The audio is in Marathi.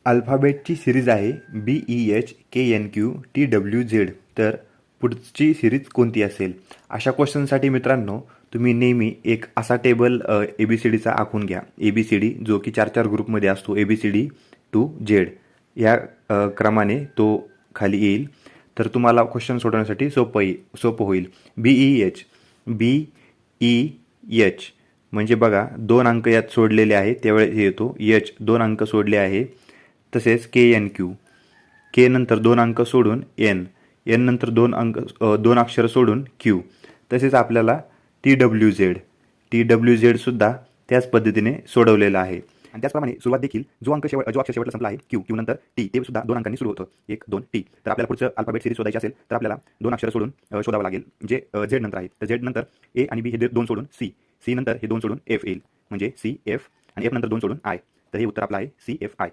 अल्फाबेटची सिरीज आहे BEHKNQTWZ. तर पुढची सिरीज कोणती असेल? अशा क्वेश्चनसाठी मित्रांनो तुम्ही नेहमी एक असा टेबल ABCDचा आखून घ्या. ABCD जो की 4-4 ग्रुपमध्ये असतो. ABCD टू Z या क्रमाने तो खाली येईल. तर तुम्हाला क्वेश्चन सोडवण्यासाठी सोपं होईल. BEH म्हणजे बघा 2 अंक यात सोडलेले आहेत त्यावेळेस येतो. H 2 अंक सोडले आहे. तसेच KNQ के नंतर 2 अंक सोडून N नंतर 2 अक्षर सोडून Q. तसेच आपल्याला TWZ सुद्धा त्याच पद्धतीने सोडवलेला आहे. आणि त्याचप्रमाणे सुरुवात देखील जो अक्षर शेवटला संपला आहे Q नंतर T ते सुद्धा 2 अंकांनी सुरू होतं. 1 2 T. तर आपल्याला पुढचं अल्फाबेट सिरीज शोधायची असेल तर आपल्याला 2 अक्षर सोडून शोधावं लागेल जे Z नंतर आहे. तर Z नंतर A आणि B हे 2 सोडून C नंतर हे 2 सोडून F येईल म्हणजे CF आणि F नंतर 2 सोडून I. तर हे उत्तर आपलं आहे CFI.